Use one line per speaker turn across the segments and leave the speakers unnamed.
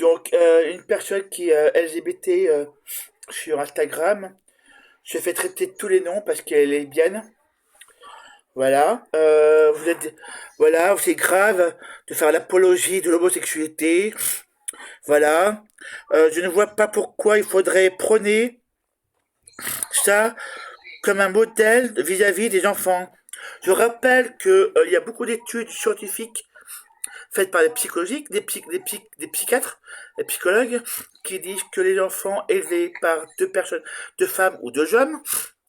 Donc, une personne qui est LGBT sur Instagram se fait traiter de tous les noms parce qu'elle est lesbienne. Voilà. Voilà, c'est grave de faire l'apologie de l'homosexualité. Voilà. Je ne vois pas pourquoi il faudrait prôner ça comme un modèle vis-à-vis des enfants. Je rappelle que il y a beaucoup d'études scientifiques faites par des psychologiques, des psychiatres, des psychologues, qui disent que les enfants élevés par deux personnes, deux femmes ou deux hommes,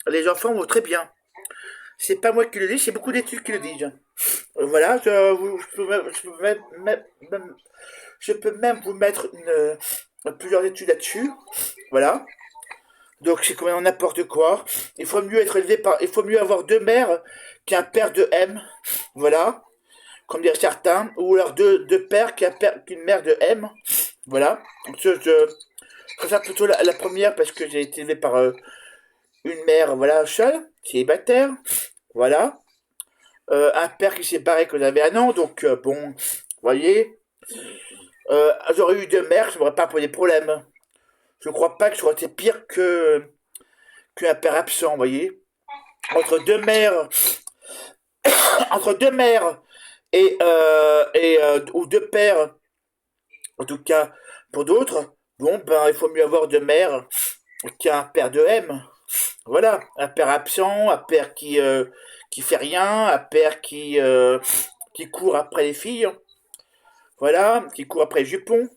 les enfants vont très bien. C'est pas moi qui le dis, c'est beaucoup d'études qui le disent. Voilà, je peux même vous mettre plusieurs études là-dessus. Voilà. Donc c'est quand même n'importe quoi. Il faut mieux avoir deux mères qu'un père de M. Voilà. Comme dire certains. Ou alors deux pères qu'une mère de M. Voilà. Donc, je préfère plutôt la première parce que j'ai été élevé par une mère, voilà, seule, célibataire. Voilà. Un père qui s'est barré quand j'avais un an. Donc bon, vous voyez. J'aurais eu deux mères, ça m'aurait pas posé de problème. Je crois pas que ça aurait été pire qu'un père absent, vous voyez. Entre deux mères, entre deux mères ou deux pères, en tout cas pour d'autres, bon ben il faut mieux avoir deux mères qu'un père de M. Voilà, un père absent, un père qui fait rien, un père qui court après les filles, voilà, qui court après les jupons,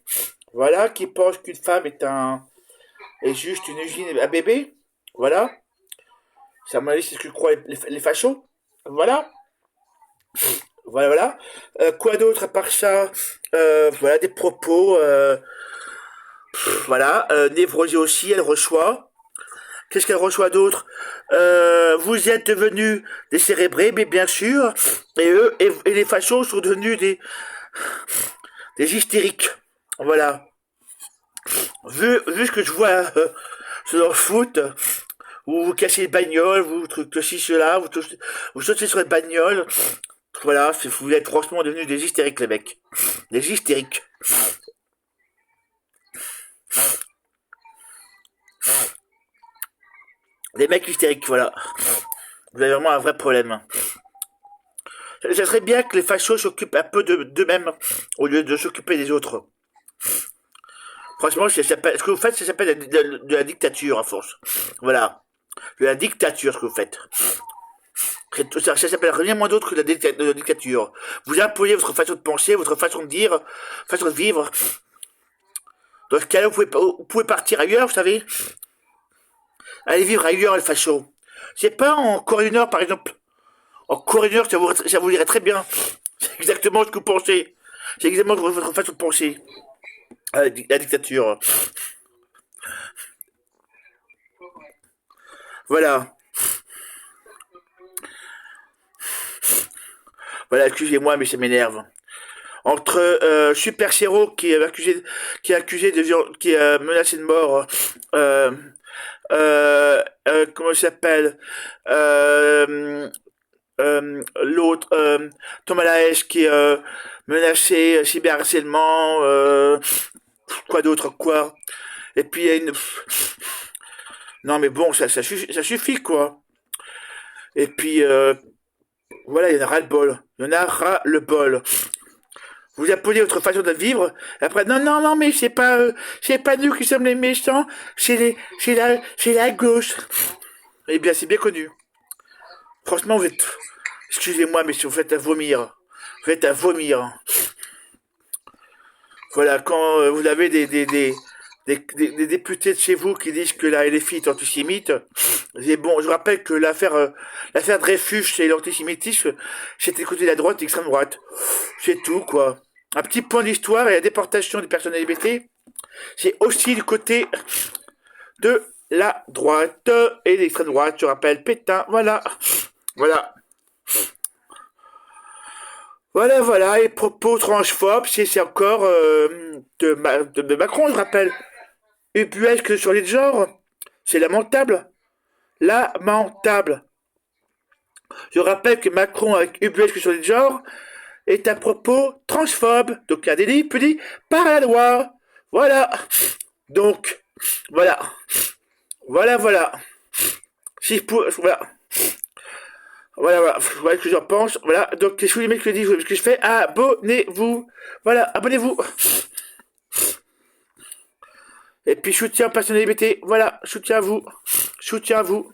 voilà, qui pense qu'une femme est juste une usine à bébé, voilà. Ça m'a dit c'est ce que croient les fachos. Voilà. Voilà, voilà. Quoi d'autre à part ça. Voilà, des propos. Voilà. Névrosée aussi, elle reçoit. Qu'est-ce qu'elle reçoit d'autre? Vous êtes devenus des cérébrés, mais bien sûr. Et les fachos sont devenus des hystériques. Voilà. Vu ce que je vois sur le foot, vous cassez les bagnoles, vous truc ceci, cela, vous sautez sur les bagnoles. Voilà, vous êtes franchement devenus des hystériques, les mecs. Des hystériques. Des mecs hystériques, voilà. Vous avez vraiment un vrai problème. Ça serait bien que les fachos s'occupent un peu d'eux-mêmes au lieu de s'occuper des autres. Franchement, ce que vous faites, ça s'appelle de la dictature à force. Voilà. De la dictature, ce que vous faites. Ça s'appelle rien moins d'autre que de la dictature. Vous imposez votre façon de penser, votre façon de dire, façon de vivre. Dans ce cas-là, vous pouvez partir ailleurs, vous savez. Allez vivre ailleurs, les fachos. C'est pas en Corée du Nord, par exemple. En Corée du Nord, ça vous irait très bien. C'est exactement ce que vous pensez. C'est exactement votre façon de penser. La dictature. Voilà. Voilà, excusez-moi, mais ça m'énerve. Entre Super Zero qui est menacé de mort, euh, comment il s'appelle, l'autre, Thomas Laes qui est menacé, cyberharcèlement, quoi d'autre, quoi. Et puis il y a une... Non mais bon, ça suffit quoi. Et puis voilà, il y en a ras le bol. Il y en a ras le bol. Vous appelez votre façon de vivre. Et après, non, non, non, mais c'est pas nous qui sommes les méchants. C'est la gauche. Eh bien, c'est bien connu. Franchement, excusez-moi, mais si vous faites à vomir. Vous faites à vomir. Voilà, quand vous avez des députés de chez vous qui disent que la LFI est antisémite, c'est bon, je rappelle que l'affaire Dreyfus et l'antisémitisme, c'était côté de la droite et l'extrême droite. C'est tout, quoi. Un petit point d'histoire et la déportation des personnes LGBT, c'est aussi du côté de la droite et de l'extrême droite, je rappelle, Pétain, voilà. Voilà. Voilà, voilà, et propos transphobes, c'est encore de Macron, je rappelle. Ubuesque sur les genres, c'est lamentable. Lamentable. Je rappelle que Macron avec Ubuesque sur les genres est à propos transphobe, donc un délit puni par la loi. Voilà. Donc, voilà. Voilà. Si pour, voilà. Voilà ce que j'en pense. Voilà. Donc, si vous aimez ce que je fais, abonnez-vous. Voilà, abonnez-vous. Et puis, soutien passionné LGBT. Voilà, soutien à vous. Soutien à vous.